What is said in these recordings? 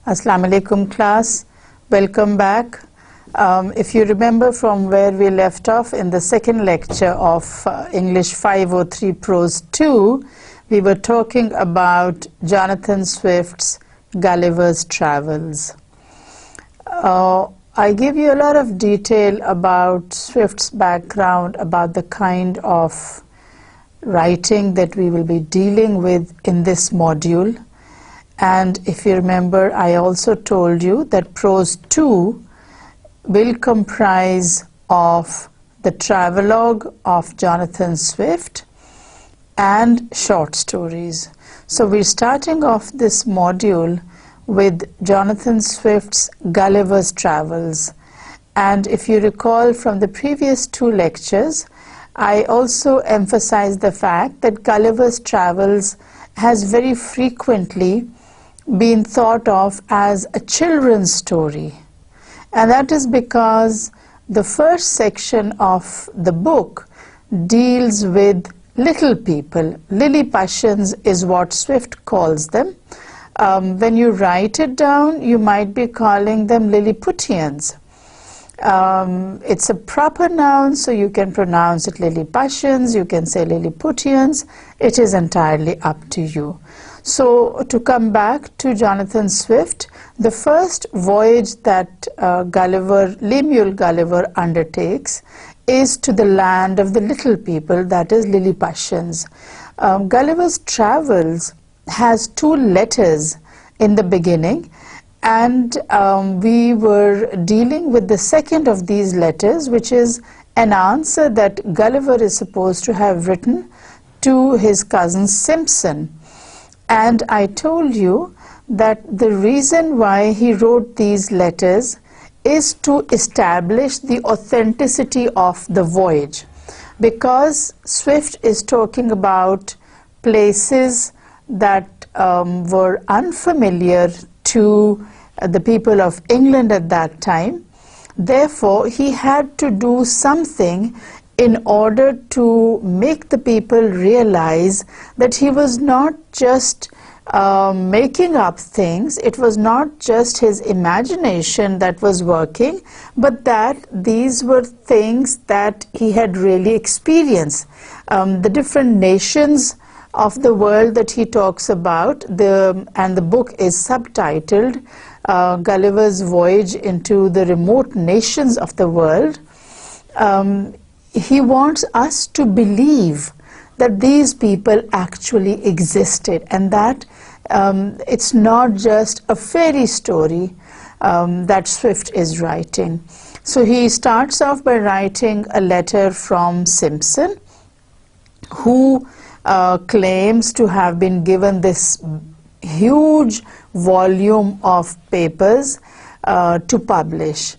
Assalamu alaikum class, welcome back. If you remember from where we left off in the second lecture of English 503 Prose 2, we were talking about Jonathan Swift's Gulliver's Travels. I gave you a lot of detail about Swift's background, about the kind of writing that we will be dealing with in this module. And if you remember, I also told you that Prose 2 will comprise of the travelogue of Jonathan Swift and short stories. So we're starting off this module with Jonathan Swift's Gulliver's Travels. And if you recall from the previous two lectures, I also emphasized the fact that Gulliver's Travels has very frequently been thought of as a children's story. And that is because the first section of the book deals with little people. Lilliputians is what Swift calls them. When you write it down, you might be calling them Lilliputians. It's a proper noun, so you can pronounce it Lilliputians, you can say Lilliputians. It is entirely up to you. So to come back to Jonathan Swift, the first voyage that Lemuel Gulliver undertakes is to the land of the little people, that is Lilliputians. Gulliver's Travels has two letters in the beginning, and we were dealing with the second of these letters, which is an answer that Gulliver is supposed to have written to his cousin Simpson. And I told you that the reason why he wrote these letters is to establish the authenticity of the voyage, because Swift is talking about places that were unfamiliar to the people of England at that time. Therefore, he had to do something in order to make the people realize that he was not just making up things, it was not just his imagination that was working, but that these were things that he had really experienced. The different nations of the world that he talks about, and the book is subtitled Gulliver's Voyage into the Remote Nations of the World. He wants us to believe that these people actually existed, and that it's not just a fairy story that Swift is writing. So he starts off by writing a letter from Simpson, who claims to have been given this huge volume of papers to publish.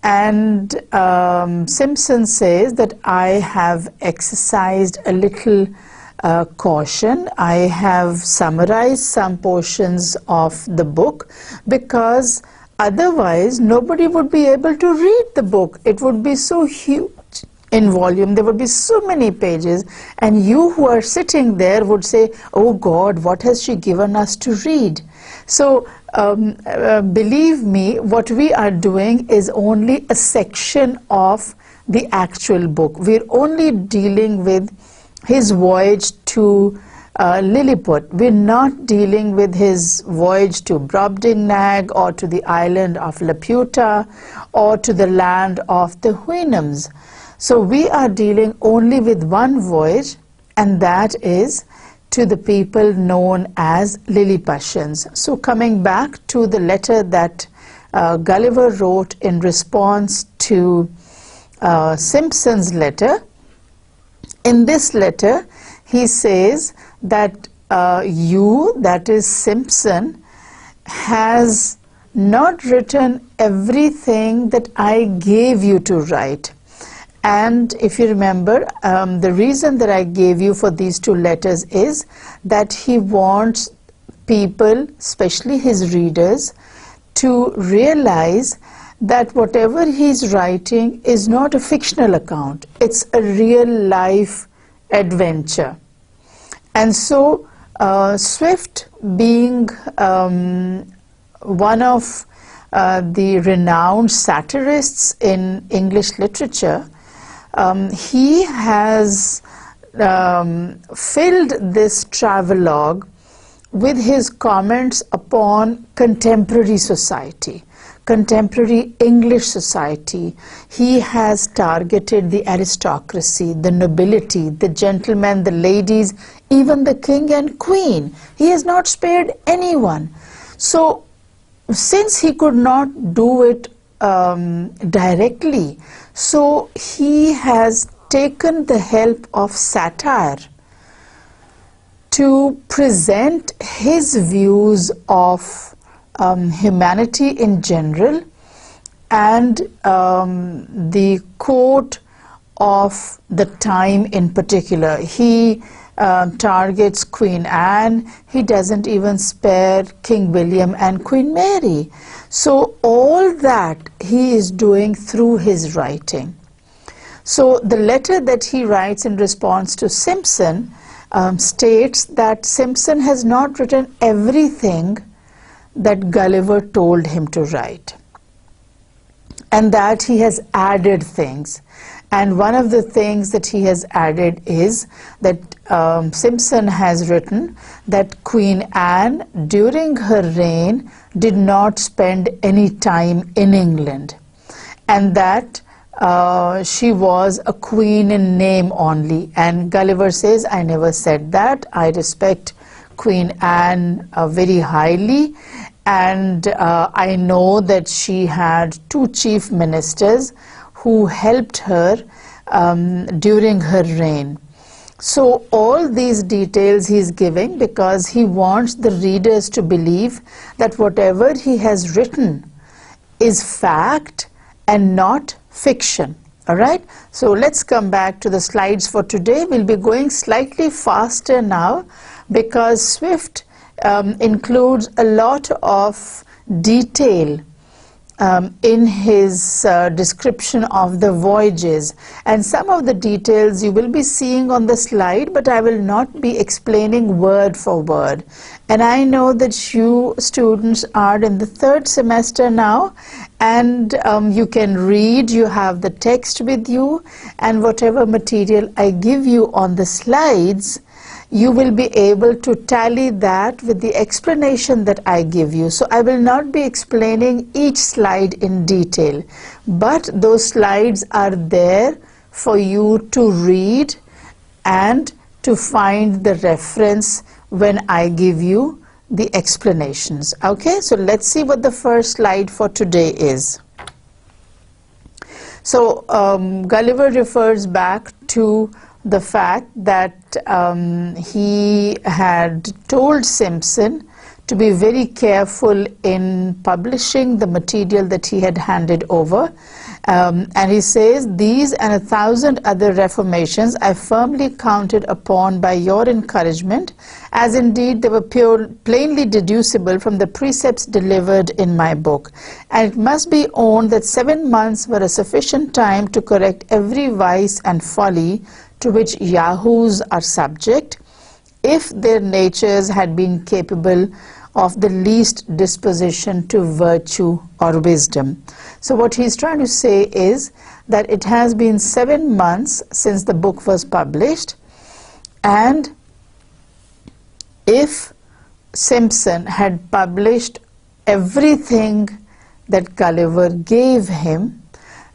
And Simpson says that I have exercised a little caution. I have summarized some portions of the book, because otherwise nobody would be able to read the book. It would be so huge in volume, there would be so many pages, and you who are sitting there would say, oh God, what has she given us to read? So believe me, what we are doing is only a section of the actual book. We're only dealing with his voyage to Lilliput. We're not dealing with his voyage to Brobdingnag, or to the island of Laputa, or to the land of the Houyhnhnms. So we are dealing only with one voyage, and that is to the people known as Lilliputians. So coming back to the letter that Gulliver wrote in response to Simpson's letter, in this letter he says that you, that is Simpson, has not written everything that I gave you to write. And if you remember, the reason that I gave you for these two letters is that he wants people, especially his readers, to realize that whatever he's writing is not a fictional account. It's a real life adventure. And so Swift, being one of the renowned satirists in English literature, he has filled this travelogue with his comments upon contemporary society, contemporary English society. He has targeted the aristocracy, the nobility, the gentlemen, the ladies, even the king and queen. He has not spared anyone. So, since he could not do it directly, so he has taken the help of satire to present his views of humanity in general and the court of the time in particular. He targets Queen Anne. He doesn't even spare King William and Queen Mary. So all that he is doing through his writing. So the letter that he writes in response to Simpson states that Simpson has not written everything that Gulliver told him to write, and that he has added things. And one of the things that he has added is that Simpson has written that Queen Anne, during her reign, did not spend any time in England, and that she was a queen in name only. And Gulliver says, I never said that. I respect Queen Anne very highly, and I know that she had two chief ministers who helped her during her reign. So all these details he is giving because he wants the readers to believe that whatever he has written is fact and not fiction. All right, so let's come back to the slides for today. We'll be going slightly faster now because Swift includes a lot of detail in his description of the voyages, and some of the details you will be seeing on the slide, but I will not be explaining word for word. And I know that you students are in the third semester now, and you can read, you have the text with you, and whatever material I give you on the slides, you will be able to tally that with the explanation that I give you. So I will not be explaining each slide in detail, but those slides are there for you to read and to find the reference when I give you the explanations. Okay, so let's see what the first slide for today is. So Gulliver refers back to the fact that he had told Simpson to be very careful in publishing the material that he had handed over. And he says, these and 1,000 other reformations I firmly counted upon by your encouragement, as indeed they were plainly deducible from the precepts delivered in my book. And it must be owned that 7 months were a sufficient time to correct every vice and folly to which yahoos are subject, if their natures had been capable of the least disposition to virtue or wisdom. So what he's trying to say is that it has been 7 months since the book was published, and if Simpson had published everything that Gulliver gave him,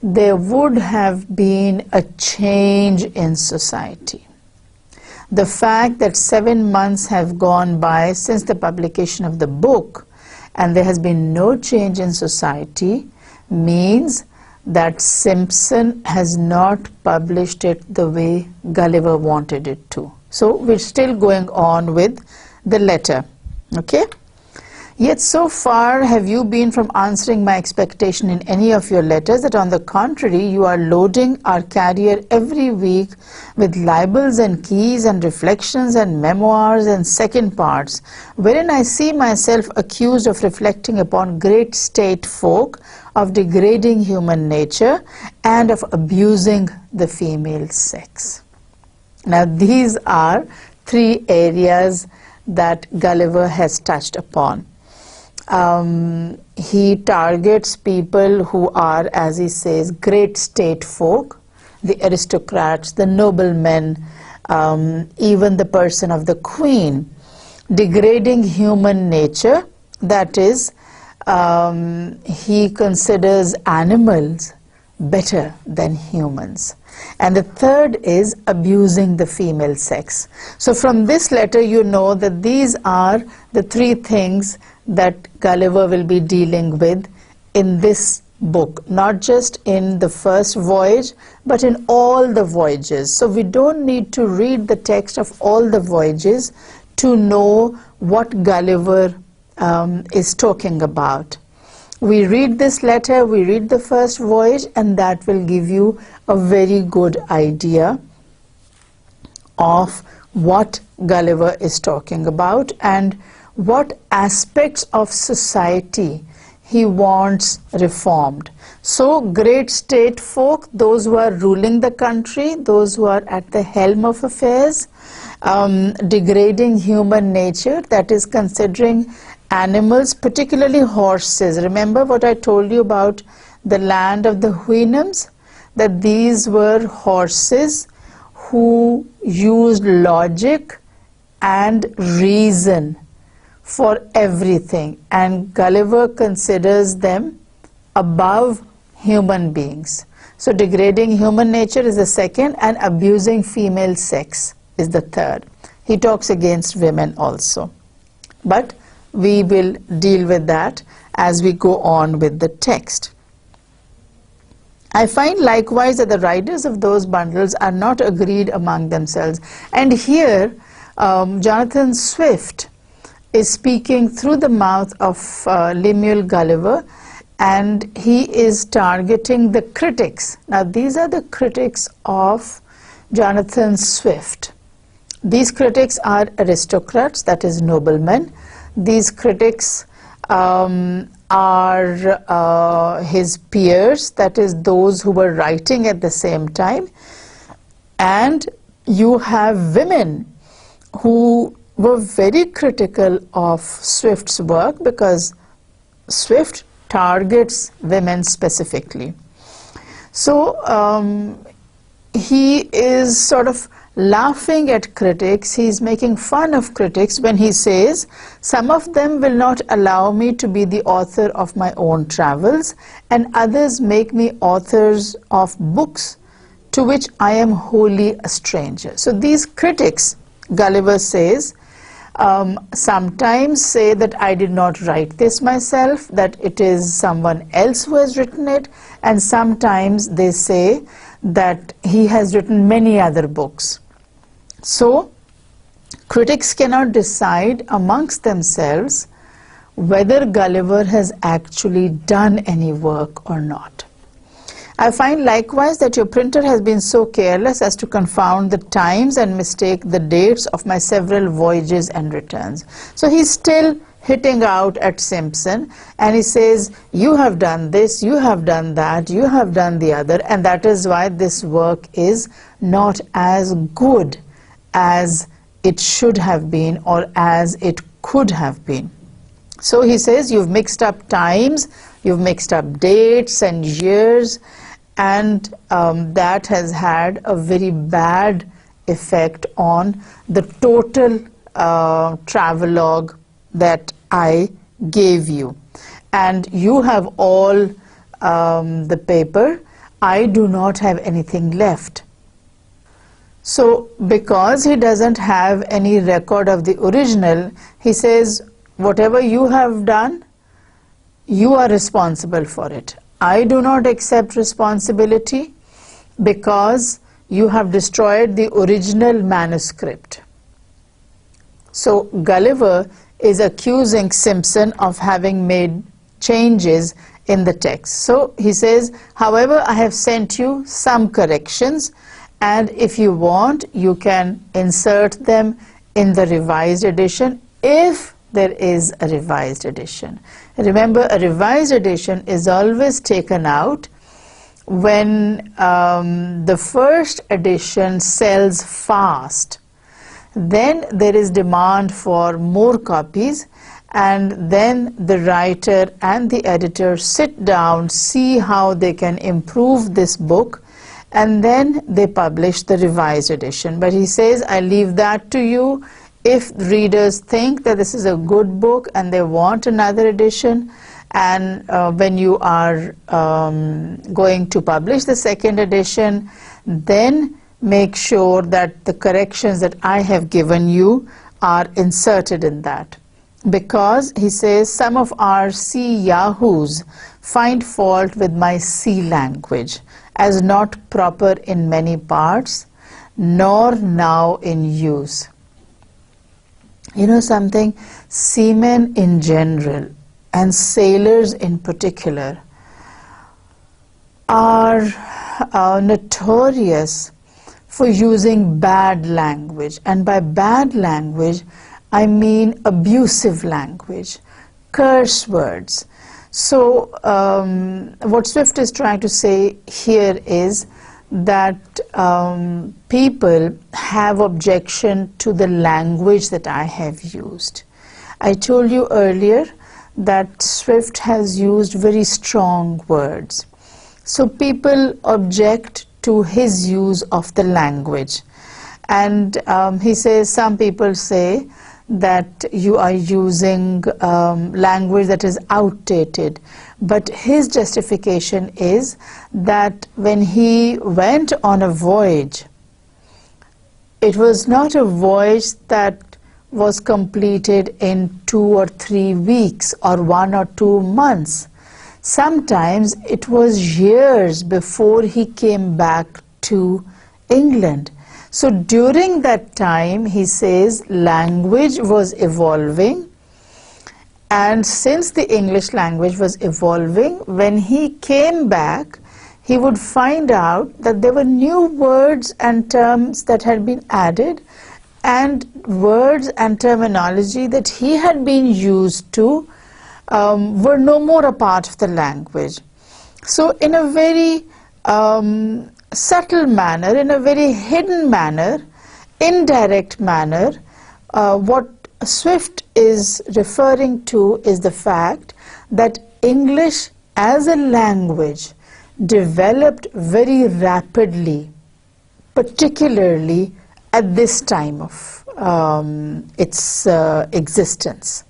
there would have been a change in society. The fact that 7 months have gone by since the publication of the book and there has been no change in society means that Simpson has not published it the way Gulliver wanted it to. So we're still going on with the letter. Okay? Yet so far have you been from answering my expectation in any of your letters that on the contrary you are loading our carrier every week with libels and keys and reflections and memoirs and second parts, wherein I see myself accused of reflecting upon great state folk, of degrading human nature, and of abusing the female sex. Now these are 3 areas that Gulliver has touched upon. He targets people who are, as he says, great state folk, the aristocrats, the noblemen, even the person of the queen, degrading human nature. That is, he considers animals better than humans. And the third is abusing the female sex. So from this letter you know that these are the three things that Gulliver will be dealing with in this book, not just in the first voyage, but in all the voyages. So we don't need to read the text of all the voyages to know what Gulliver is talking about. We read this letter, we read the first voyage, and that will give you a very good idea of what Gulliver is talking about and what aspects of society he wants reformed. So great state folk, those who are ruling the country, those who are at the helm of affairs, degrading human nature, that is considering animals, particularly horses. Remember what I told you about the land of the Houyhnhnms, that these were horses who used logic and reason for everything, and Gulliver considers them above human beings. So degrading human nature is the second, and abusing female sex is the third. He talks against women also, but we will deal with that as we go on with the text. I find likewise that the writers of those bundles are not agreed among themselves. And here Jonathan Swift is speaking through the mouth of Lemuel Gulliver, and he is targeting the critics. Now these are the critics of Jonathan Swift. These critics are aristocrats, that is noblemen. These critics are his peers, that is those who were writing at the same time. And you have women who were very critical of Swift's work, because Swift targets women specifically. So he is sort of laughing at critics, he's making fun of critics when he says, some of them will not allow me to be the author of my own travels, and others make me authors of books to which I am wholly a stranger. So these critics, Gulliver says, sometimes say that I did not write this myself, that it is someone else who has written it, and sometimes they say that he has written many other books. So critics cannot decide amongst themselves whether Gulliver has actually done any work or not. I find likewise that your printer has been so careless as to confound the times and mistake the dates of my several voyages and returns. So he's still hitting out at Simpson, and he says, you have done this, you have done that, you have done the other, and that is why this work is not as good as it should have been or as it could have been. So he says, you've mixed up times, you've mixed up dates and years, and that has had a very bad effect on the total travelogue that I gave you. And you have all the paper. I do not have anything left. So because he doesn't have any record of the original, he says, whatever you have done, you are responsible for it. I do not accept responsibility because you have destroyed the original manuscript. So Gulliver is accusing Simpson of having made changes in the text. So he says, however, I have sent you some corrections, and if you want, you can insert them in the revised edition if there is a revised edition. Remember, a revised edition is always taken out when the first edition sells fast. Then there is demand for more copies, and then the writer and the editor sit down, see how they can improve this book, and then they publish the revised edition. But he says, I leave that to you. If readers think that this is a good book and they want another edition, and when you are going to publish the second edition, then make sure that the corrections that I have given you are inserted in that. Because, he says, some of our C yahoos find fault with my C language as not proper in many parts, nor now in use. You know something? Seamen in general and sailors in particular are notorious for using bad language, and by bad language I mean abusive language, curse words. So what Swift is trying to say here is that people have objection to the language that I have used. I told you earlier that Swift has used very strong words. So people object to his use of the language. And he says, some people say that you are using language that is outdated. But his justification is that when he went on a voyage, it was not a voyage that was completed in 2 or 3 weeks or 1 or 2 months. Sometimes it was years before he came back to England. So during that time, he says, language was evolving, and since the English language was evolving, when he came back, he would find out that there were new words and terms that had been added, and words and terminology that he had been used to were no more a part of the language. So in a very subtle manner, in a very hidden manner, indirect manner, what Swift is referring to is the fact that English as a language developed very rapidly, particularly at this time of its existence.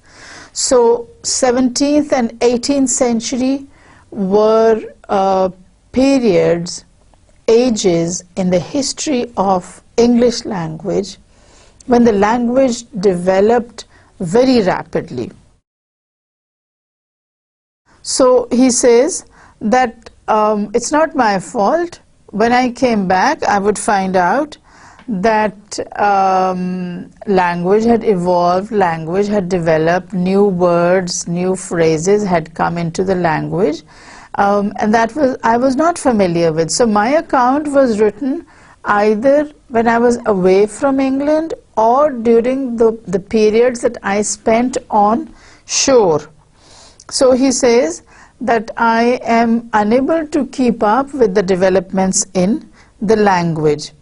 So 17th and 18th century were periods, ages in the history of English language when the language developed very rapidly. So he says that it's not my fault. When I came back, I would find out that language had evolved, language had developed, new words, new phrases had come into the language, and that I was not familiar with. So my account was written either when I was away from England or during the periods that I spent on shore. So he says that I am unable to keep up with the developments in the language.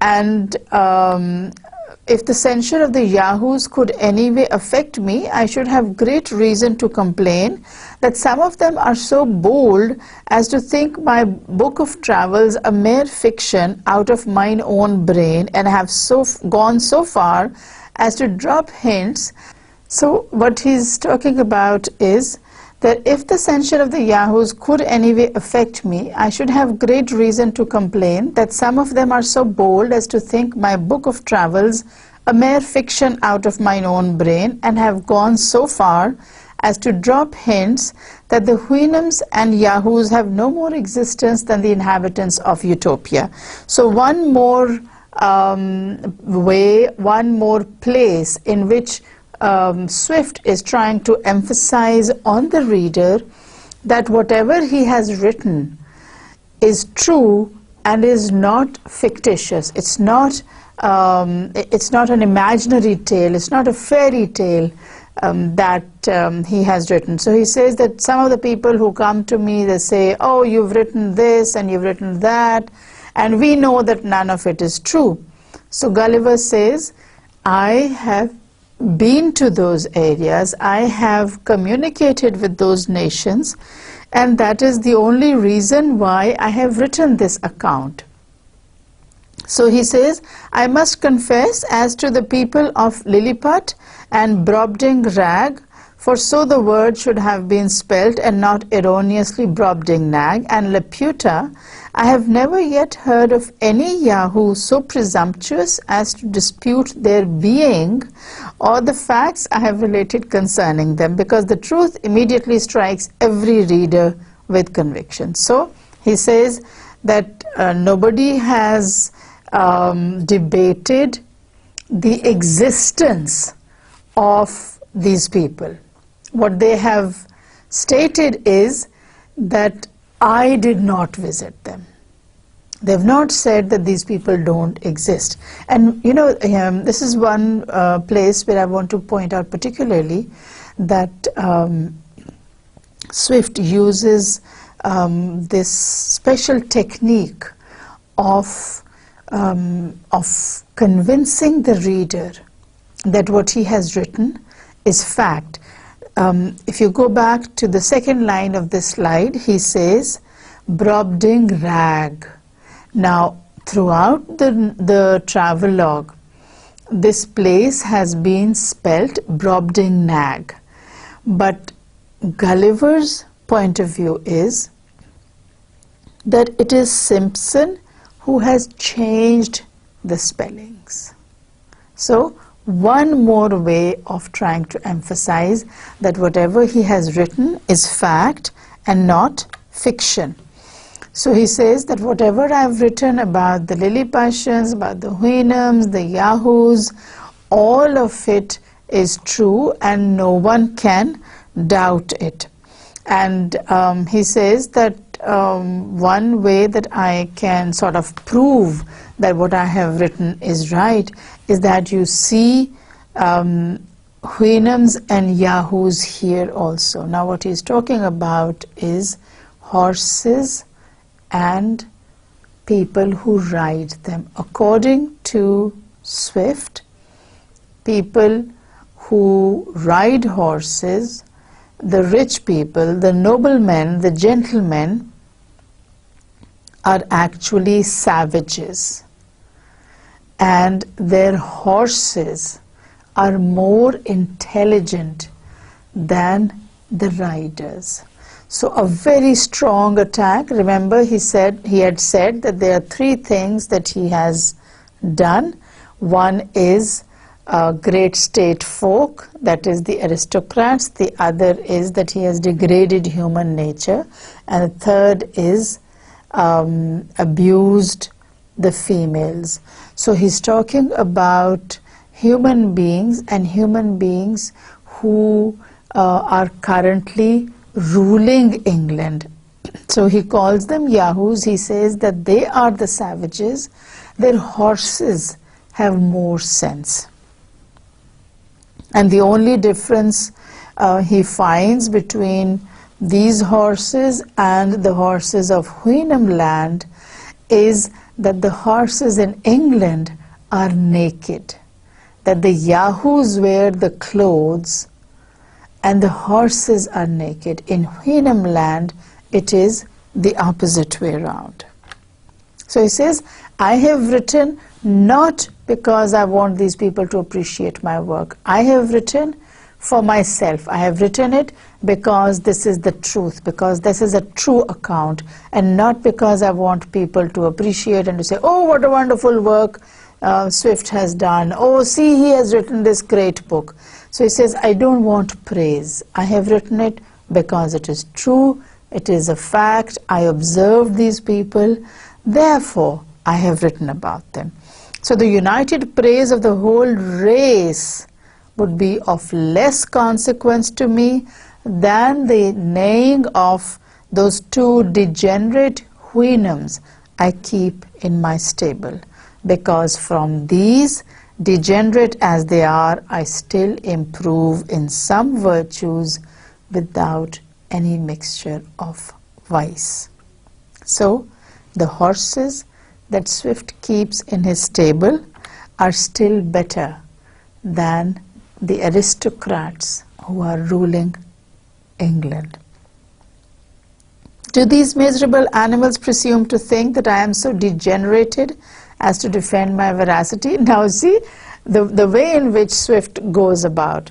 And if the censure of the yahoos could anyway affect me, I should have great reason to complain that some of them are so bold as to think my book of travels a mere fiction out of mine own brain, and have gone so far as to drop hints. So what he's talking about is that if the censure of the yahoos could anyway affect me, I should have great reason to complain that some of them are so bold as to think my book of travels a mere fiction out of mine own brain, and have gone so far as to drop hints that the Houyhnhnms and yahoos have no more existence than the inhabitants of Utopia. So one more way, one more place in which Swift is trying to emphasize on the reader that whatever he has written is true and is not fictitious. It's not an imaginary tale. It's not a fairy tale that he has written. So he says that some of the people who come to me, they say, oh, you've written this and you've written that, and we know that none of it is true. So Gulliver says, I have been to those areas, I have communicated with those nations, and that is the only reason why I have written this account. So he says, I must confess as to the people of Lilliput and Brobding Rag, for so the word should have been spelt and not erroneously Brobding Nag, and Laputa, I have never yet heard of any Yahoo so presumptuous as to dispute their being or the facts I have related concerning them, because the truth immediately strikes every reader with conviction. So he says that nobody has debated the existence of these people. What they have stated is that I did not visit them. They have not said that these people don't exist. And you know, this is one place where I want to point out particularly that Swift uses this special technique of convincing the reader that what he has written is fact. If you go back to the second line of this slide, he says, Brobding Rag. Now, throughout the travelogue, this place has been spelt Brobding Nag. But Gulliver's point of view is that it is Simpson who has changed the spellings. So, one more way of trying to emphasize that whatever he has written is fact and not fiction. So he says that whatever I've written about the Lilliputians, about the Houyhnhnms, the Yahoos, all of it is true and no one can doubt it. And he says that one way that I can sort of prove that what I have written is right is that you see Houyhnhnms and Yahoos here also. Now what he's talking about is horses and people who ride them. According to Swift, people who ride horses, the rich people, the noblemen, the gentlemen, are actually savages, and their horses are more intelligent than the riders. So a very strong attack. Remember, he had said that there are three things that he has done. One is great state folk, that is the aristocrats. The other is that he has degraded human nature, and the third is abused the females. So he's talking about human beings, and human beings who are currently ruling England. So he calls them Yahoos. He says that they are the savages. Their horses have more sense. And the only difference he finds between these horses and the horses of Houyhnhnm land is that the horses in England are naked, that the Yahoos wear the clothes and the horses are naked. In Houyhnhnm land, it is the opposite way around. So he says, I have written not because I want these people to appreciate my work. I have written for myself. I have written it because this is the truth, because this is a true account, and not because I want people to appreciate and to say, oh, what a wonderful work Swift has done. Oh, see, he has written this great book. So he says, I don't want praise. I have written it because it is true. It is a fact. I observed these people. Therefore, I have written about them. So the united praise of the whole race would be of less consequence to me than the neighing of those two degenerate Houyhnhnms I keep in my stable, because from these, degenerate as they are, I still improve in some virtues without any mixture of vice. So the horses that Swift keeps in his stable are still better than the aristocrats who are ruling England. Do these miserable animals presume to think that I am so degenerated as to defend my veracity? Now see the way in which Swift goes about.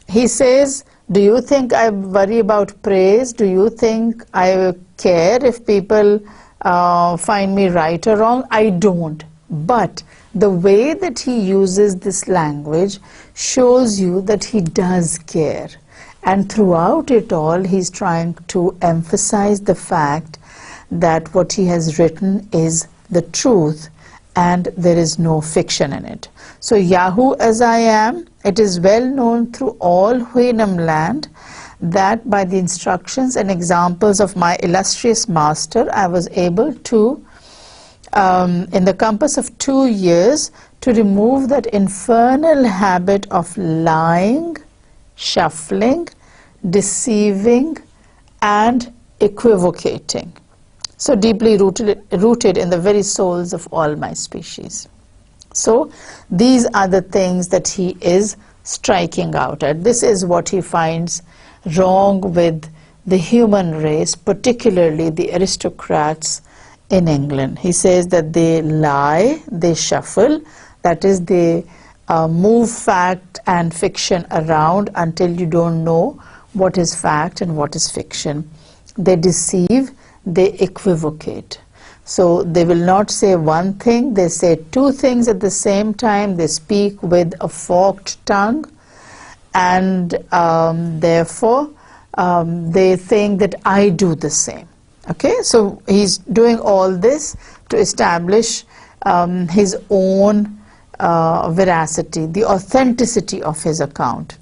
He says, do you think I worry about praise? Do you think I care if people find me right or wrong? I don't. But the way that he uses this language shows you that he does care. And throughout it all, he's trying to emphasize the fact that what he has written is the truth and there is no fiction in it. So, Yahoo as I am, it is well known through all Huinam land that by the instructions and examples of my illustrious master, I was able to, in the compass of 2 years, to remove that infernal habit of lying, shuffling, deceiving and equivocating, so deeply rooted in the very souls of all my species. So these are the things that he is striking out at. This is what he finds wrong with the human race, particularly the aristocrats in England. He says that they lie, they shuffle, that is, they move fact and fiction around until you don't know what is fact and what is fiction. They deceive, they equivocate. So they will not say one thing, they say two things at the same time, they speak with a forked tongue, and therefore they think that I do the same. Okay, so he's doing all this to establish his own veracity, the authenticity of his account.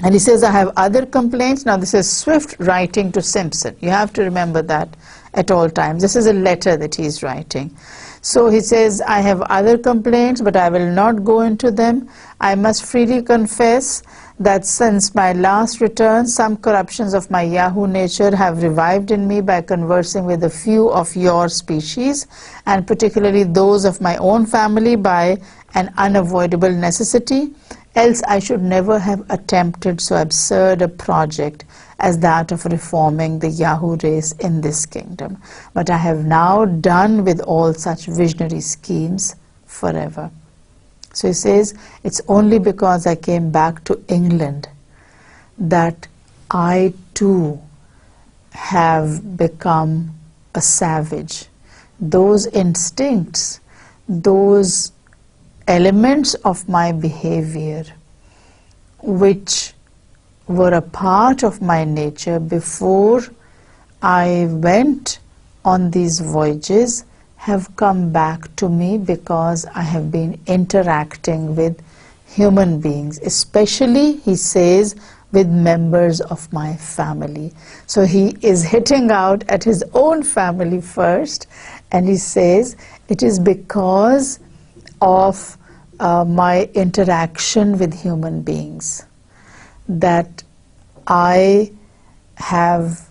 And he says, I have other complaints. Now this is Swift writing to Simpson. You have to remember that at all times. This is a letter that he is writing. So he says, I have other complaints, but I will not go into them. I must freely confess that since my last return, some corruptions of my Yahoo nature have revived in me by conversing with a few of your species, and particularly those of my own family by an unavoidable necessity. Else I should never have attempted so absurd a project as that of reforming the Yahoo race in this kingdom. But I have now done with all such visionary schemes forever. So he says, it's only because I came back to England that I too have become a savage. Those instincts, those elements of my behavior which were a part of my nature before I went on these voyages have come back to me because I have been interacting with human beings, especially, he says, with members of my family. So he is hitting out at his own family first, and he says, it is because of my interaction with human beings that I have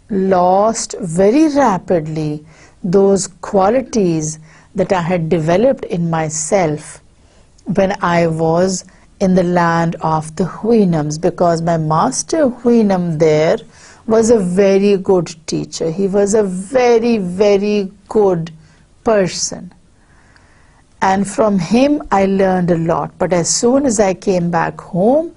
lost very rapidly those qualities that I had developed in myself when I was in the land of the Huinams, because my master Huinam there was a very good teacher. He was a very, very good person. And from him I learned a lot. But as soon as I came back home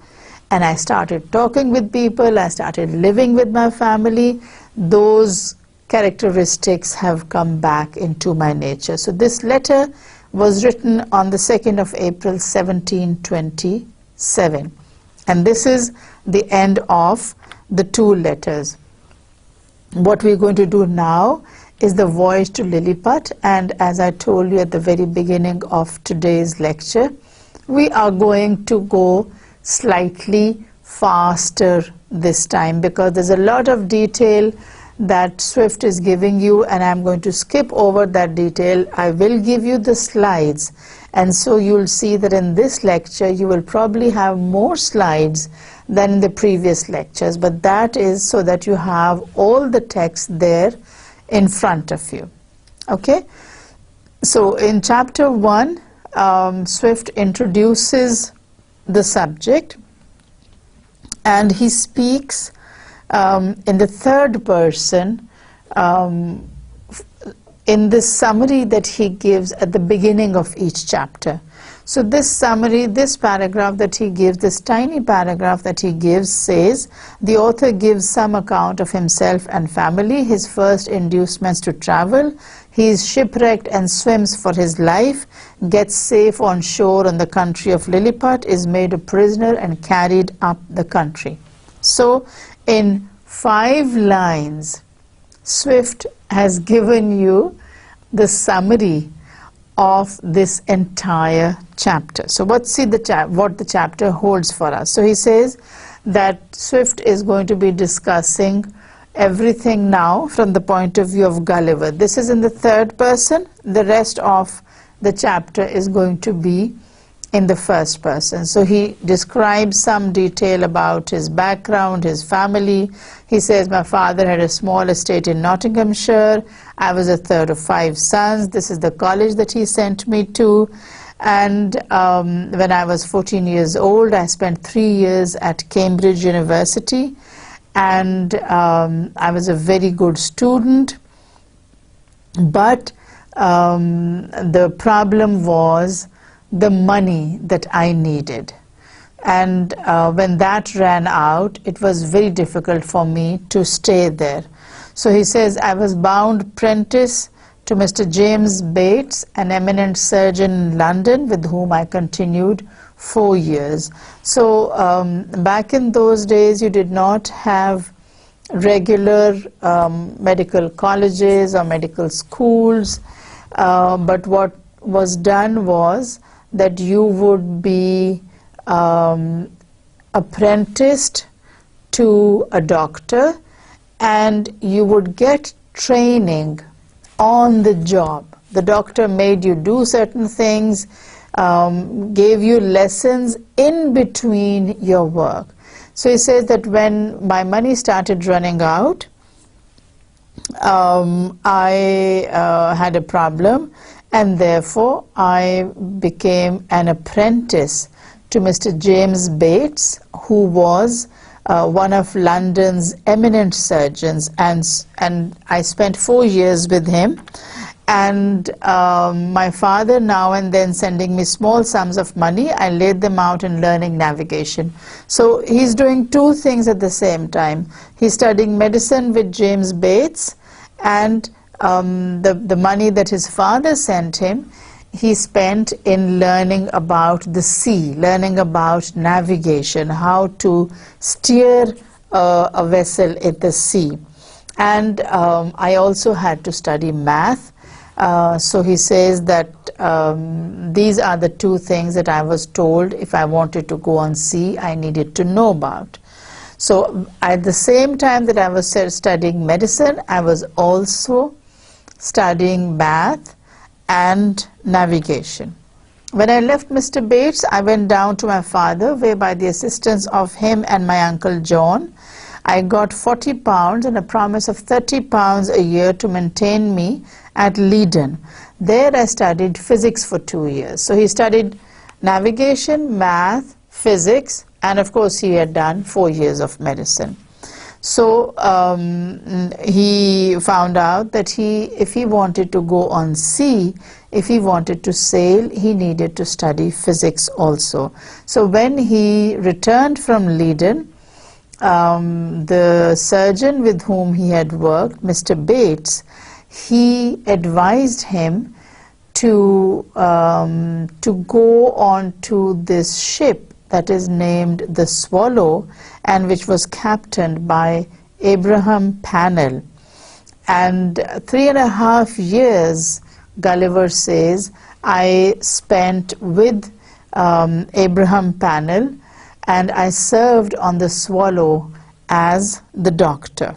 and I started talking with people, I started living with my family, those characteristics have come back into my nature. So this letter was written on the 2nd of April 1727. And this is the end of the 2 letters. What we're going to do now is the voyage to Lilliput, and as I told you at the very beginning of today's lecture, we are going to go slightly faster this time because there's a lot of detail that Swift is giving you, and I'm going to skip over that detail. I will give you the slides, and so you'll see that in this lecture you will probably have more slides than in the previous lectures, but that is so that you have all the text there in front of you. Okay, so in chapter 1, Swift introduces the subject, and he speaks in the third person in this summary that he gives at the beginning of each chapter. So this summary, this paragraph that he gives, this tiny paragraph that he gives, says, the author gives some account of himself and family, his first inducements to travel. He is shipwrecked and swims for his life, gets safe on shore in the country of Lilliput, is made a prisoner and carried up the country. So in 5 lines, Swift has given you the summary of this entire chapter. So let's see what the chapter holds for us. So he says that Swift is going to be discussing everything now from the point of view of Gulliver. This is in the third person. The rest of the chapter is going to be in the first person. So he describes some detail about his background, his family. He says, my father had a small estate in Nottinghamshire. I was a third of 5 sons. This is the college that he sent me to. And when I was 14 years old, I spent 3 years at Cambridge University. And I was a very good student. But the problem was the money that I needed. And when that ran out, it was very difficult for me to stay there. So he says, I was bound prentice to Mr. James Bates, an eminent surgeon in London, with whom I continued 4 years. So back in those days, you did not have regular medical colleges or medical schools, but what was done was that you would be apprenticed to a doctor, and you would get training on the job. The doctor made you do certain things, gave you lessons in between your work. So he says that when my money started running out, I had a problem, and therefore I became an apprentice to Mr. James Bates, who was one of London's eminent surgeons, and I spent 4 years with him. And my father, now and then sending me small sums of money, I laid them out in learning navigation. So he's doing 2 things at the same time. He's studying medicine with James Bates, and the money that his father sent him, he spent in learning about the sea, learning about navigation, how to steer a vessel in the sea. And I also had to study math. So he says that these are the 2 things that I was told if I wanted to go on sea, I needed to know about. So at the same time that I was studying medicine, I was also studying math and navigation. When I left Mr. Bates, I went down to my father, where by the assistance of him and my uncle John, I got £40 and a promise of £30 a year to maintain me at Leiden. There I studied physics for 2 years. So he studied navigation, math, physics, and of course he had done 4 years of medicine. So he found out that if he wanted to go on sea, if he wanted to sail, he needed to study physics also. So when he returned from Leiden, the surgeon with whom he had worked, Mr. Bates, he advised him to go on to this ship that is named the Swallow, and which was captained by Abraham Pannell. And 3.5 years, Gulliver says, I spent with Abraham Pannell, and I served on the Swallow as the doctor.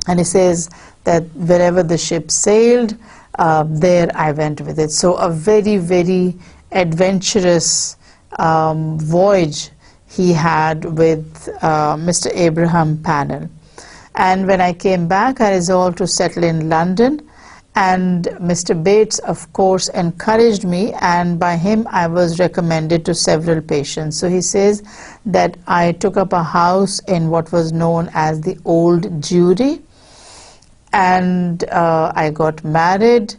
And he says that wherever the ship sailed, there I went with it. So a very, very adventurous voyage he had with Mr. Abraham Pannell. And when I came back, I resolved to settle in London, And Mr. Bates, of course, encouraged me, and by him I was recommended to several patients. So he says that I took up a house in what was known as the Old Jewry, and I got married,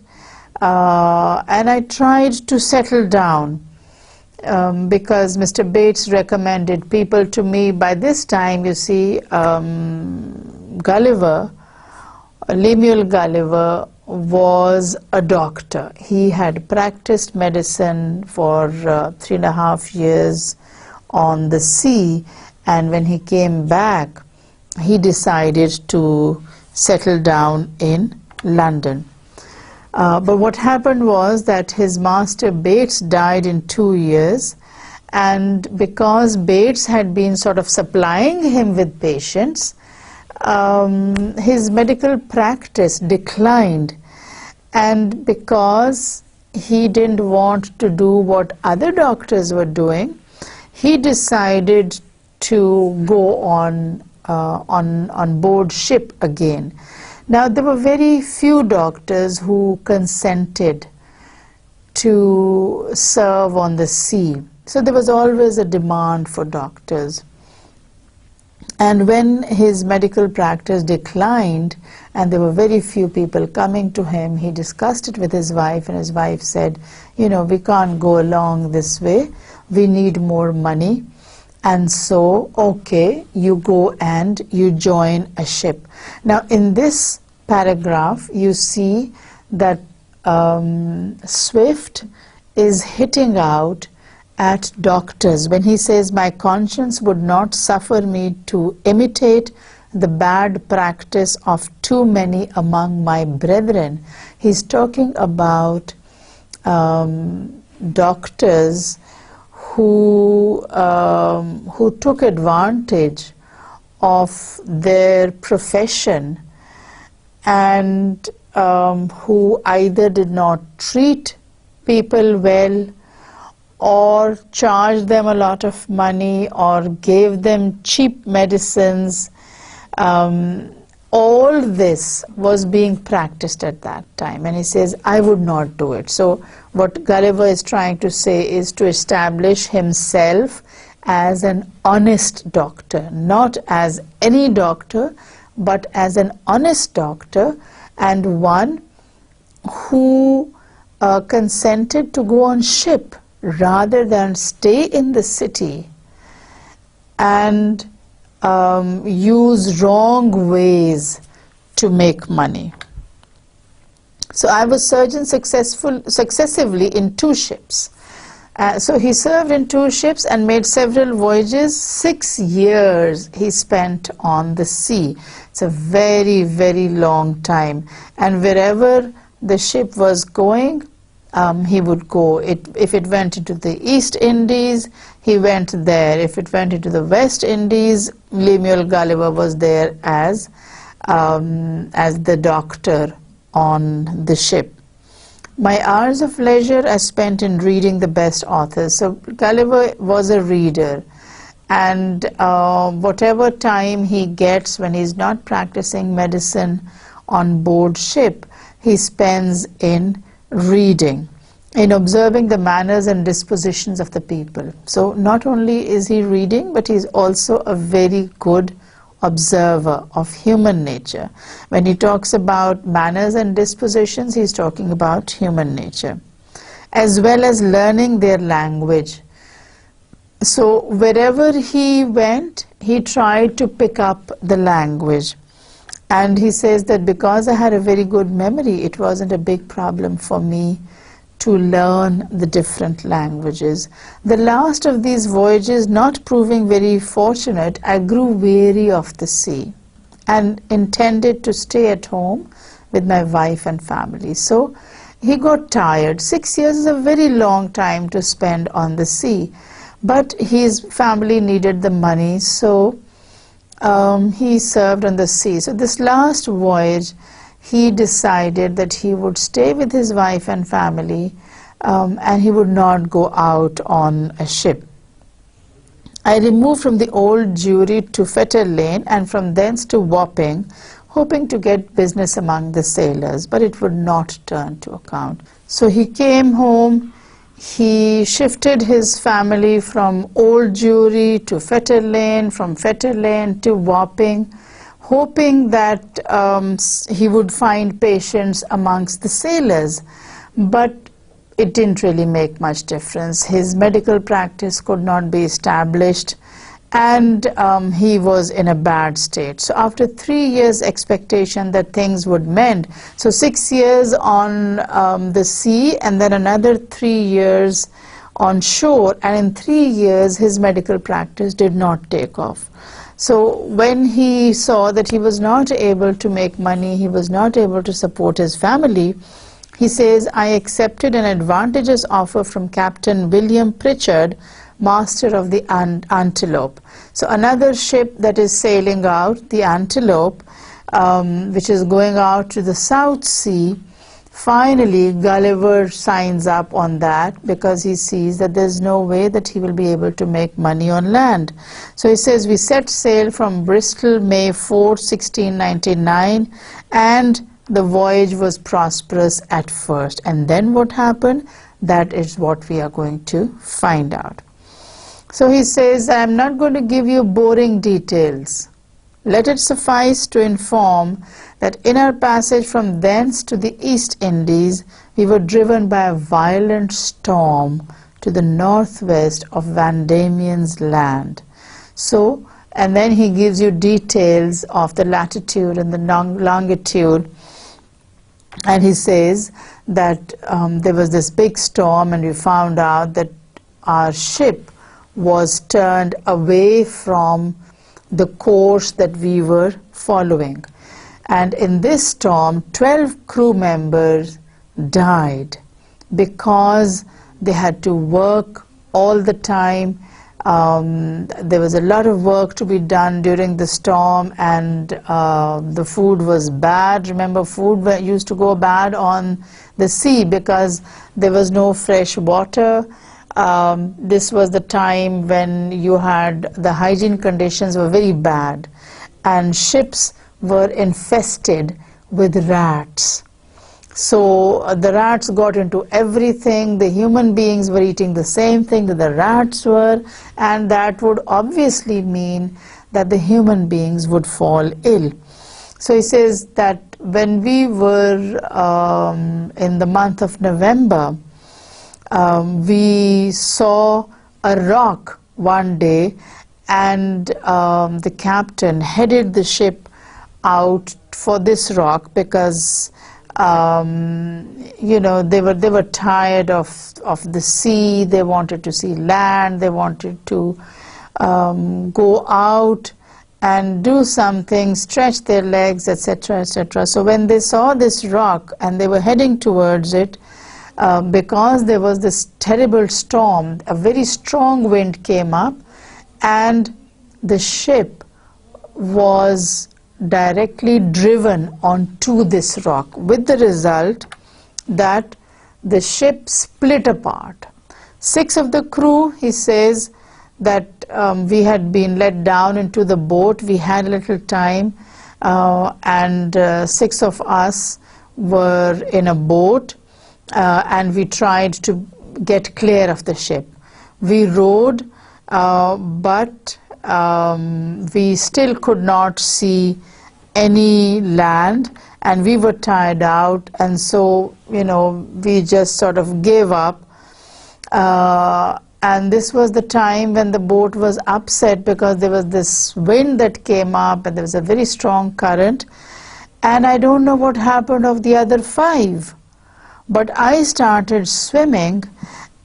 and I tried to settle down because Mr. Bates recommended people to me. By this time, you see, Gulliver, Lemuel Gulliver, was a doctor. He had practiced medicine for 3.5 years on the sea, and when he came back, he decided to settle down in London. But what happened was that his master Bates died in 2 years, and because Bates had been sort of supplying him with patients, his medical practice declined, and because he didn't want to do what other doctors were doing, he decided to go on board ship again. Now, there were very few doctors who consented to serve on the sea, so there was always a demand for doctors. And when his medical practice declined and there were very few people coming to him, he discussed it with his wife, and his wife said, you know, we can't go along this way, we need more money. And so, okay, you go and you join a ship. Now, in this paragraph, you see that Swift is hitting out at doctors. When he says, my conscience would not suffer me to imitate the bad practice of too many among my brethren, he's talking about doctors who took advantage of their profession and who either did not treat people well, or charged them a lot of money, or gave them cheap medicines. All this was being practiced at that time, and he says, I would not do it. So what Gulliver is trying to say is to establish himself as an honest doctor, not as any doctor, but as an honest doctor, and one who consented to go on ship rather than stay in the city and use wrong ways to make money. So I was surgeon successively in 2 ships. So he served in 2 ships and made several voyages. 6 years he spent on the sea. It's a very, very long time. And wherever the ship was going, he would go. If it went into the East Indies, he went there. If it went into the West Indies, Lemuel Gulliver was there as the doctor on the ship. My hours of leisure are spent in reading the best authors. So Gulliver was a reader, and whatever time he gets when he's not practicing medicine on board ship, he spends in reading, in observing the manners and dispositions of the people. So not only is he reading, but he's also a very good observer of human nature. When he talks about manners and dispositions, he's talking about human nature, as well as learning their language. So wherever he went, he tried to pick up the language. And he says that because I had a very good memory, it wasn't a big problem for me to learn the different languages. The last of these voyages not proving very fortunate, I grew weary of the sea and intended to stay at home with my wife and family. So he got tired. 6 years is a very long time to spend on the sea, but his family needed the money, so he served on the sea. So this last voyage, he decided that he would stay with his wife and family, and he would not go out on a ship. I removed from the Old Jewry to Fetter Lane, and from thence to Wapping, hoping to get business among the sailors, but it would not turn to account. So he came home. He shifted his family from Old Jewry to Fetter Lane, from Fetter Lane to Wapping, hoping that he would find patients amongst the sailors. But it didn't really make much difference. His medical practice could not be established, and he was in a bad state. So after 3 years expectation that things would mend, so 6 years on the sea and then another 3 years on shore, and in 3 years his medical practice did not take off. So when he saw that he was not able to make money, he was not able to support his family, he says, I accepted an advantageous offer from Captain William Pritchard, master of the Antelope. So another ship that is sailing out, the Antelope, which is going out to the South Sea. Finally, Gulliver signs up on that because he sees that there's no way that he will be able to make money on land. So he says, we set sail from Bristol, May 4, 1699, and the voyage was prosperous at first. And then what happened? That is what we are going to find out. So he says, I am not going to give you boring details. Let it suffice to inform that in our passage from thence to the East Indies, we were driven by a violent storm to the northwest of Van Diemen's Land. So, and then he gives you details of the latitude and the longitude. And he says that there was this big storm, and we found out that our ship was turned away from the course that we were following. And in this storm, 12 crew members died because they had to work all the time. There was a lot of work to be done during the storm, and the food was bad. Remember, food used to go bad on the sea because there was no fresh water. This was the time when you had the hygiene conditions were very bad, and ships were infested with rats. So the rats got into everything. The human beings were eating the same thing that the rats were, and that would obviously mean that the human beings would fall ill. So he says that when we were in the month of November, we saw a rock one day, and the captain headed the ship out for this rock because you know, they were tired of the sea. They wanted to see land. They wanted to go out and do something, stretch their legs, etc., etc. So when they saw this rock and they were heading towards it, because there was this terrible storm, a very strong wind came up, and the ship was directly driven onto this rock, with the result that the ship split apart. 6 of the crew, he says, that we had been let down into the boat. We had a little time, and 6 of us were in a boat, and we tried to get clear of the ship. We rowed, but we still could not see any land, and we were tired out, and so, you know, we just sort of gave up. And this was the time when the boat was upset because there was this wind that came up, and there was a very strong current, and I don't know what happened of the other 5, but I started swimming.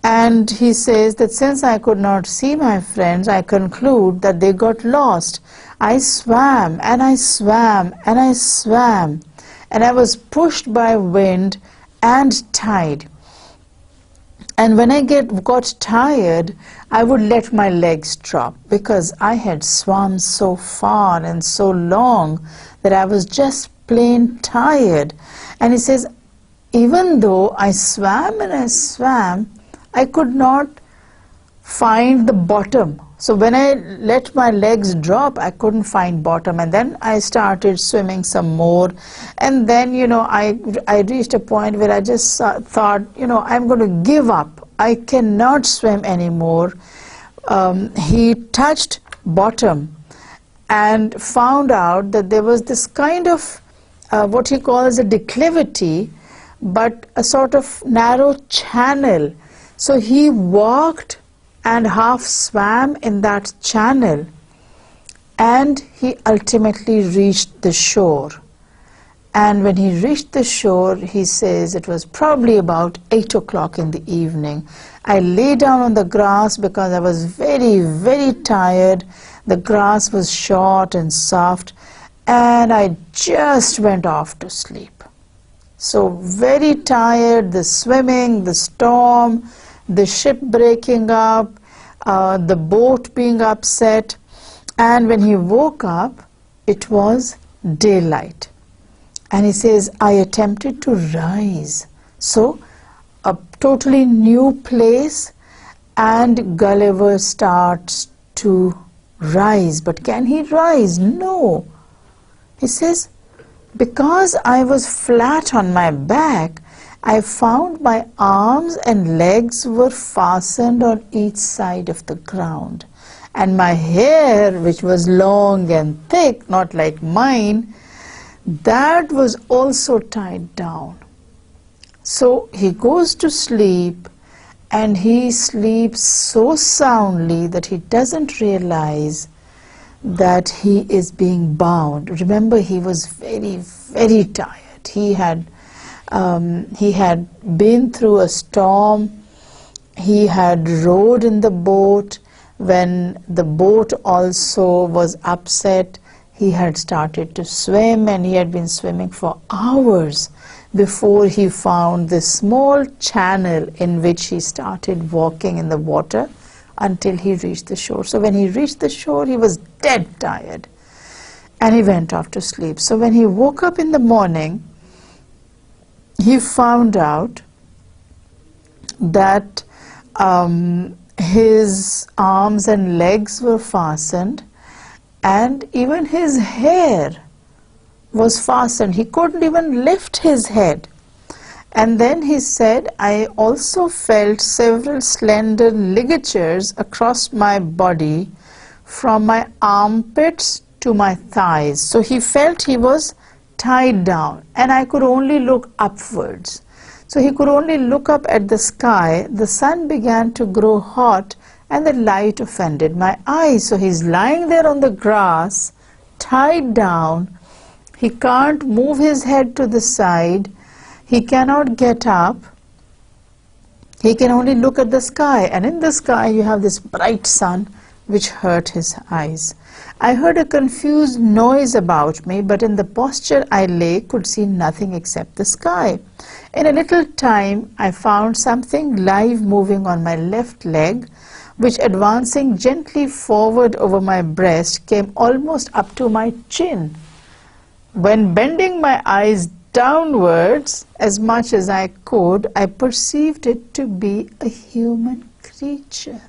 And he says that since I could not see my friends, I conclude that they got lost. I swam and I swam and I swam, and I was pushed by wind and tide. And when I got tired, I would let my legs drop because I had swum so far and so long that I was just plain tired. And he says, even though I swam and I swam, I could not find the bottom So when I let my legs drop, I couldn't find bottom, and then I started swimming some more, and then I reached a point where I just thought, I'm going to give up. I cannot swim anymore. He touched bottom and found out that there was this kind of what he calls a declivity, but a sort of narrow channel. So he walked and half swam in that channel, and he ultimately reached the shore. And when he reached the shore, he says it was probably about 8 o'clock in the evening. I lay down on the grass because I was very, very tired. The grass was short and soft, and I just went off to sleep. So very tired, the swimming, the storm, the ship breaking up, the boat being upset, and when he woke up, it was daylight. And he says, I attempted to rise. So a totally new place, and Gulliver starts to rise. But can he rise? No. He says, because I was flat on my back, I found my arms and legs were fastened on each side of the ground. And my hair, which was long and thick, not like mine, that was also tied down. So he goes to sleep, and he sleeps so soundly that he doesn't realize that he is being bound. Remember, he was very, very tired. He had been through a storm. He had rowed in the boat. When the boat also was upset, he had started to swim, and he had been swimming for hours before he found this small channel in which he started walking in the water until he reached the shore. So when he reached the shore, he was dead tired, and he went off to sleep. So when he woke up in the morning, he found out that his arms and legs were fastened, and even his hair was fastened. He couldn't even lift his head. And then he said, I also felt several slender ligatures across my body from my armpits to my thighs. So he felt he was tied down, and I could only look upwards. So he could only look up at the sky. The sun began to grow hot, and the light offended my eyes. So he's lying there on the grass, tied down. He can't move his head to the side. He cannot get up. He can only look at the sky, and in the sky you have this bright sun which hurt his eyes. I heard a confused noise about me, but in the posture I lay could see nothing except the sky. In a little time I found something live moving on my left leg, which advancing gently forward over my breast came almost up to my chin. When bending my eyes downwards as much as I could, I perceived it to be a human creature,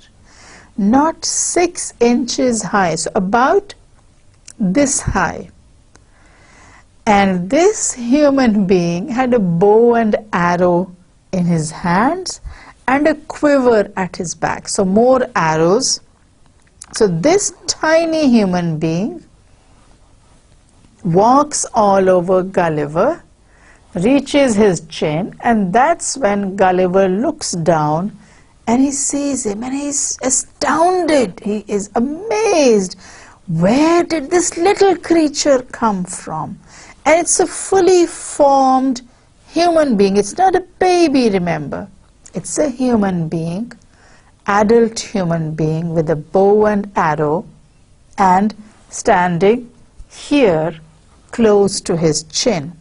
not 6 inches high, so about this high. And this human being had a bow and arrow in his hands and a quiver at his back, so more arrows. So this tiny human being walks all over Gulliver, reaches his chin, and that's when Gulliver looks down and he sees him, and he's astounded. He is amazed. Where did this little creature come from? And it's a fully formed human being. It's not a baby, remember. It's a human being, adult human being with a bow and arrow, and standing here close to his chin.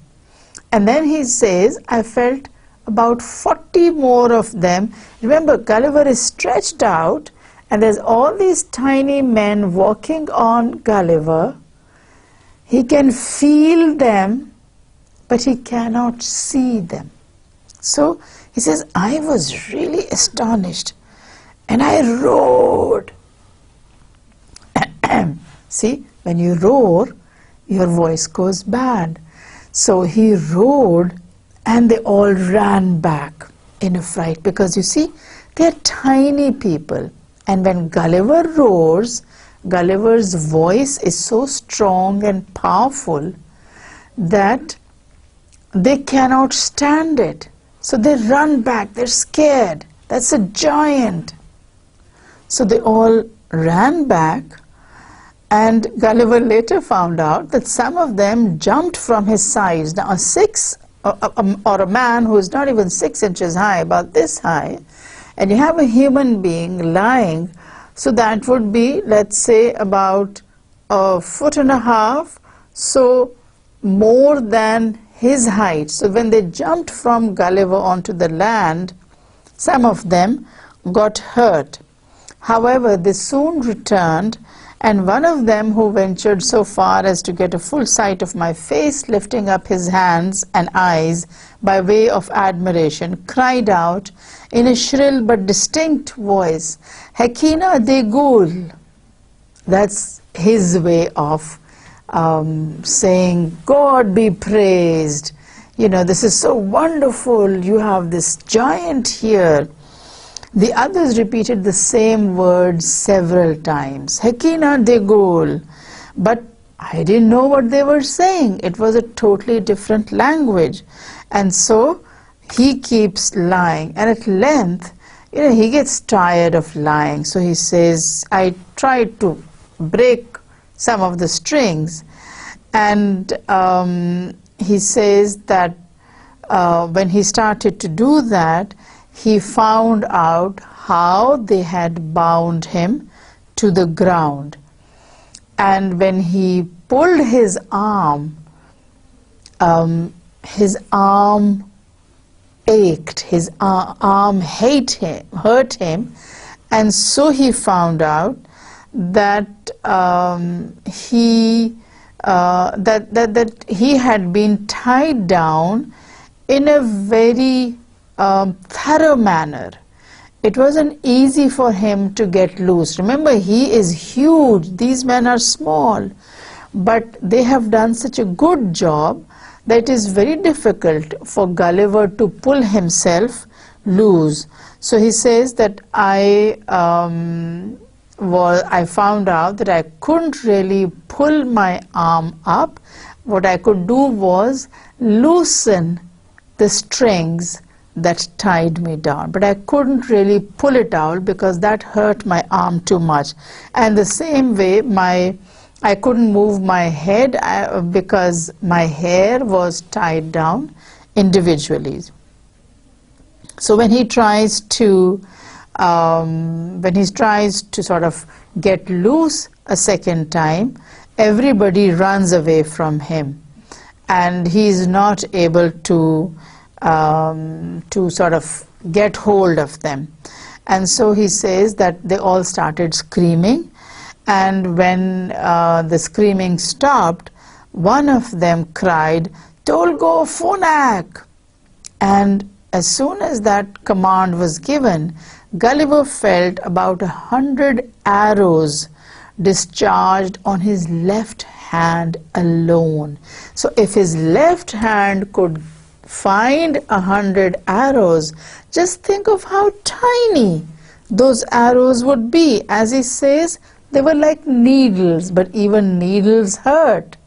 And then he says, I felt about 40 more of them. Remember, Gulliver is stretched out, and there's all these tiny men walking on Gulliver. He can feel them, but he cannot see them. So he says, I was really astonished, and I roared. See, when you roar, your voice goes bad. So he roared, and they all ran back in a fright, because you see, they're tiny people. And when Gulliver roars, Gulliver's voice is so strong and powerful that they cannot stand it. So they run back, they're scared. That's a giant. So they all ran back, and Gulliver later found out that some of them jumped from his sides. Now a man who is not even 6 inches high, about this high, and you have a human being lying, so that would be, let's say, about 1.5 feet, so more than his height. So when they jumped from Gulliver onto the land, some of them got hurt. However, they soon returned, and one of them, who ventured so far as to get a full sight of my face, lifting up his hands and eyes by way of admiration, cried out in a shrill but distinct voice, "Hakina de Gul." That's his way of saying, God be praised. You know, this is so wonderful. You have this giant here. The others repeated the same words several times, Hakina de Gul. But I didn't know what they were saying. It was a totally different language. And so he keeps lying. And at length, you know, he gets tired of lying. So he says, I tried to break some of the strings. And he says that when he started to do that, he found out how they had bound him to the ground. And when he pulled his arm ached, his arm hurt him, and so he found out that he had been tied down in a very thorough manner. It wasn't easy for him to get loose. Remember, he is huge. These men are small. But they have done such a good job that it is very difficult for Gulliver to pull himself loose. So he says that I found out that I couldn't really pull my arm up. What I could do was loosen the strings that tied me down, but I couldn't really pull it out because that hurt my arm too much. And the same way, I couldn't move my head because my hair was tied down individually. So when he tries to sort of get loose a second time, everybody runs away from him, and he is not able to sort of get hold of them. And so he says that they all started screaming, and when the screaming stopped, one of them cried, "Tolgo Phonak!" And as soon as that command was given, Gulliver felt about 100 arrows discharged on his left hand alone. So if his left hand could find 100 arrows, just think of how tiny those arrows would be. As he says, they were like needles, but even needles hurt.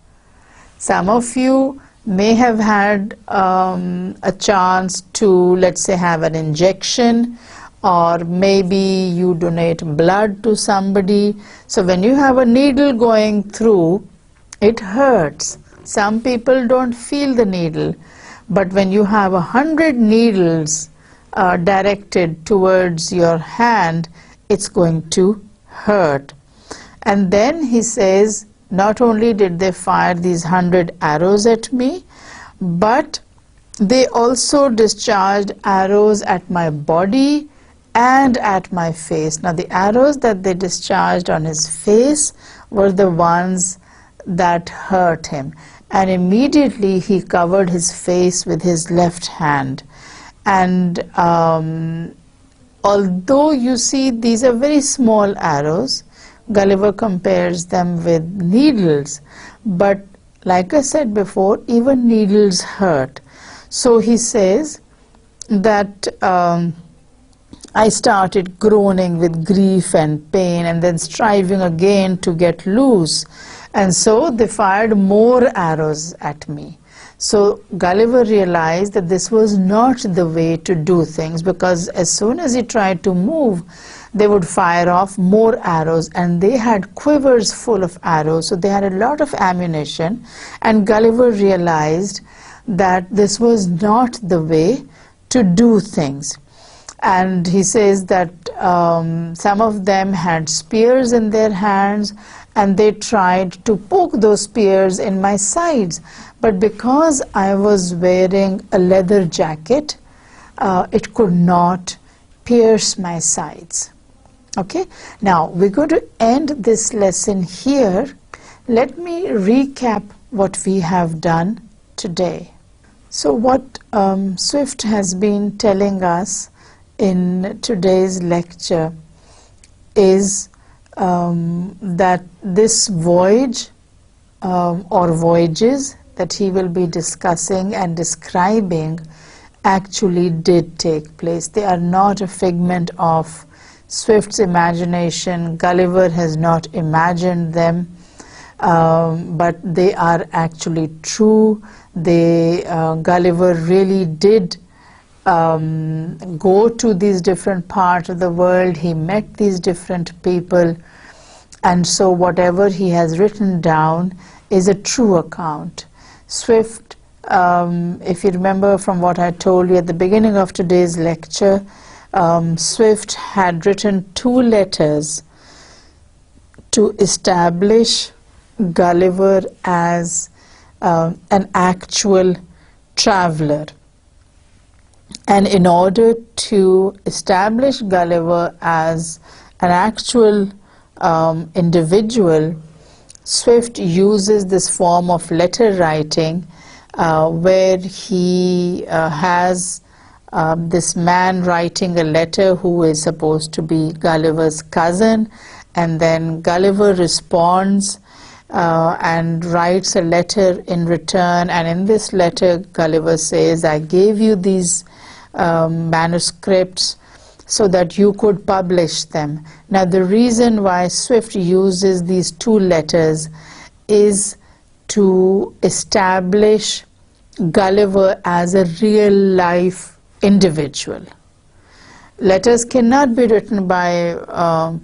Some of you may have had a chance to, let's say, have an injection, or maybe you donate blood to somebody. So when you have a needle going through, it hurts. Some people don't feel the needle, but when you have 100 needles directed towards your hand, it's going to hurt. And then he says, not only did they fire these 100 arrows at me, but they also discharged arrows at my body and at my face. Now the arrows that they discharged on his face were the ones that hurt him, and immediately he covered his face with his left hand. And although you see these are very small arrows, Gulliver compares them with needles, but like I said before, even needles hurt. So he says that I started groaning with grief and pain and then striving again to get loose. And so they fired more arrows at me. So Gulliver realized that this was not the way to do things, because as soon as he tried to move, they would fire off more arrows, and they had quivers full of arrows, so they had a lot of ammunition. And Gulliver realized that this was not the way to do things. And he says that some of them had spears in their hands, and they tried to poke those spears in my sides. But because I was wearing a leather jacket, it could not pierce my sides. Okay, now we're going to end this lesson here. Let me recap what we have done today. So what Swift has been telling us in today's lecture is that this voyage or voyages that he will be discussing and describing actually did take place. They are not a figment of Swift's imagination. Gulliver has not imagined them, but they are actually true. Gulliver really did go to these different parts of the world. He met these different people, and so whatever he has written down is a true account. Swift, if you remember from what I told you at the beginning of today's lecture, Swift had written 2 letters to establish Gulliver as an actual traveler. And in order to establish Gulliver as an actual individual, Swift uses this form of letter writing where he has this man writing a letter who is supposed to be Gulliver's cousin, and then Gulliver responds and writes a letter in return. And in this letter, Gulliver says, I gave you these manuscripts so that you could publish them. Now, the reason why Swift uses these 2 letters is to establish Gulliver as a real life individual. Letters cannot be written by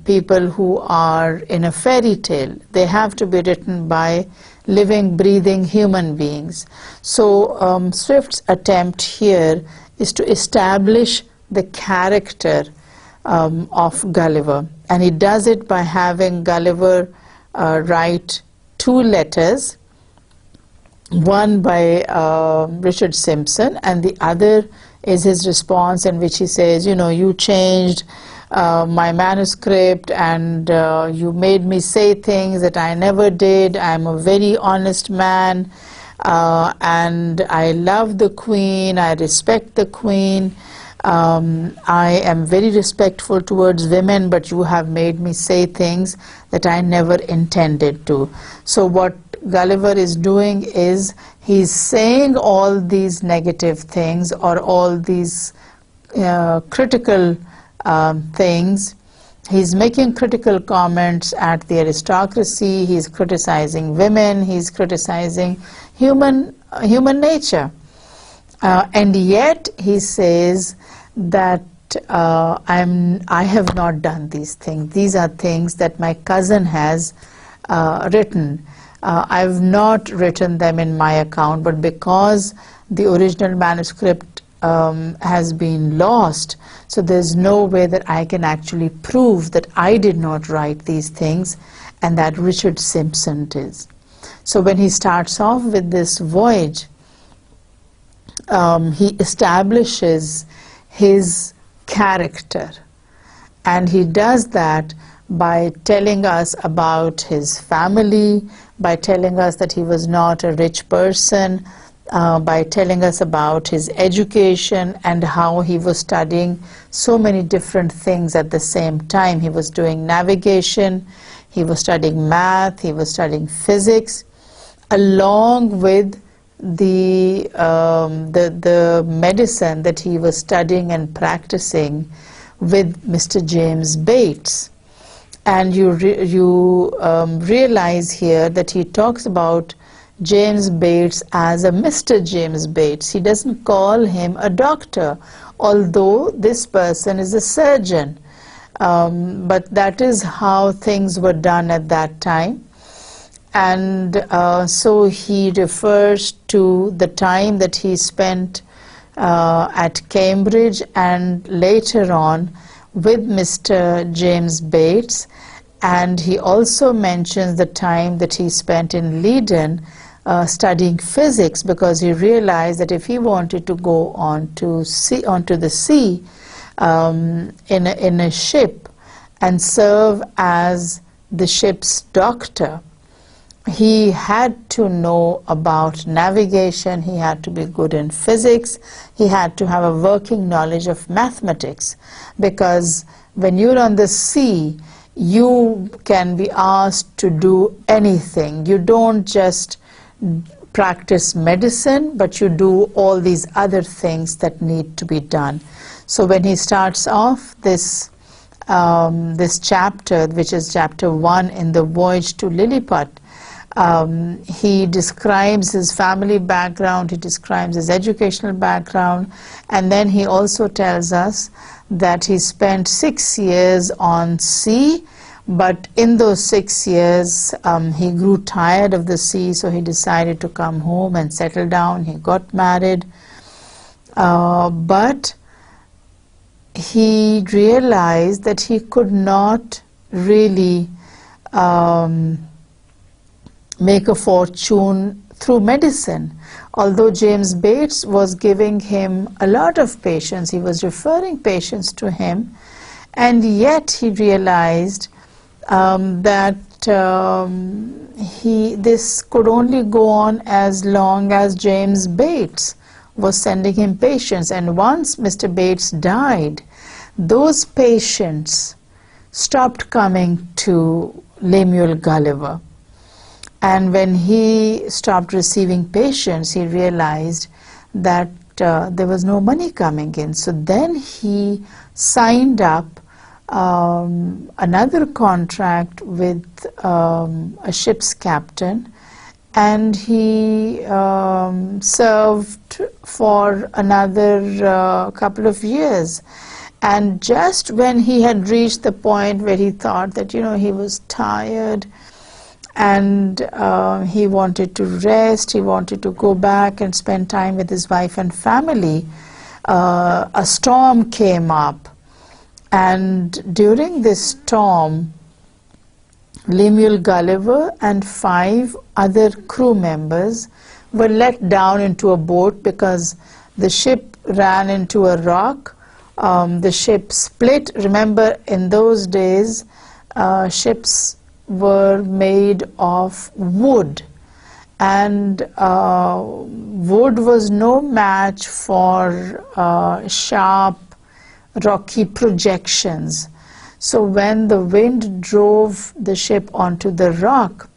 people who are in a fairy tale. They have to be written by living, breathing human beings. So Swift's attempt here is to establish the character of Gulliver, and he does it by having Gulliver write 2 letters, one by Richard Simpson, and the other is his response, in which he says, you know, you changed my manuscript, and you made me say things that I never did. I'm a very honest man, and I love the Queen, I respect the Queen, I am very respectful towards women, but you have made me say things that I never intended to. So what Gulliver is doing is he's saying all these negative things, or all these critical things. He's making critical comments at the aristocracy, he's criticizing women, he's criticizing human nature. And yet he says that I have not done these things. These are things that my cousin has written. I've not written them in my account, but because the original manuscript has been lost, so there's no way that I can actually prove that I did not write these things and that Richard Simpson did. So when he starts off with this voyage, he establishes his character, and he does that by telling us about his family, by telling us that he was not a rich person, by telling us about his education and how he was studying so many different things at the same time. He was doing navigation, he was studying math, he was studying physics, along with the medicine that he was studying and practicing with Mr. James Bates. And you realize here that he talks about James Bates as a Mr. James Bates. He doesn't call him a doctor, although this person is a surgeon. But that is how things were done at that time. And so he refers to the time that he spent at Cambridge and later on with Mr. James Bates, and he also mentions the time that he spent in Leiden studying physics, because he realized that if he wanted to go onto the sea in a ship and serve as the ship's doctor, he had to know about navigation, he had to be good in physics, he had to have a working knowledge of mathematics, because when you're on the sea, you can be asked to do anything. You don't just practice medicine, but you do all these other things that need to be done. So when he starts off this chapter, which is chapter 1 in the Voyage to Lilliput, he describes his family background, he describes his educational background, and then he also tells us that he spent 6 years on sea, but in those 6 years he grew tired of the sea, so he decided to come home and settle down. He got married, but he realized that he could not really make a fortune through medicine. Although James Bates was giving him a lot of patients, he was referring patients to him, and yet he realized that this could only go on as long as James Bates was sending him patients. And once Mr. Bates died, those patients stopped coming to Lemuel Gulliver. And when he stopped receiving patients, he realized that there was no money coming in. So then he signed up another contract with a ship's captain, and he served for another couple of years. And just when he had reached the point where he thought that, he was tired, and he wanted to rest, he wanted to go back and spend time with his wife and family, a storm came up. And during this storm, Lemuel Gulliver and 5 other crew members were let down into a boat because the ship ran into a rock. The ship split. Remember, in those days, ships were made of wood, and wood was no match for sharp, rocky projections. So when the wind drove the ship onto the rock,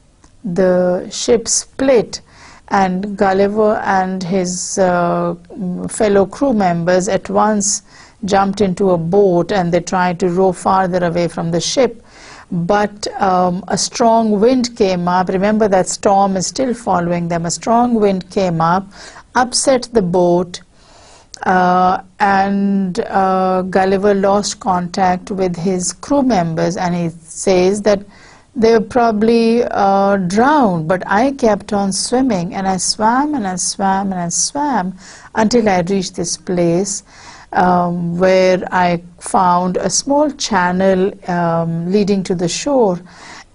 the ship split, and Gulliver and his fellow crew members at once jumped into a boat, and they tried to row farther away from the ship. But a strong wind came up. Remember, that storm is still following them. A strong wind came up, upset the boat, and Gulliver lost contact with his crew members, and he says that they were probably drowned, but I kept on swimming, and I swam and I swam and I swam until I reached this place where I found a small channel leading to the shore,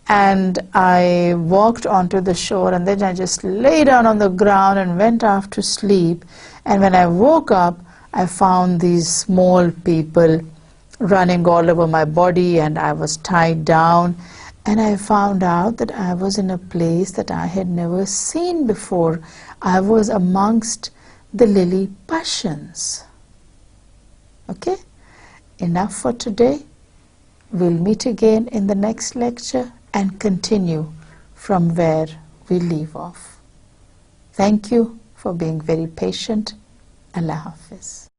and I walked onto the shore, and then I just lay down on the ground and went off to sleep. And when I woke up, I found these small people running all over my body, and I was tied down, and I found out that I was in a place that I had never seen before. I was amongst the Lilliputians. Okay, enough for today. We'll meet again in the next lecture. and continue from where we leave off. Thank you for being very patient. Allah Hafiz.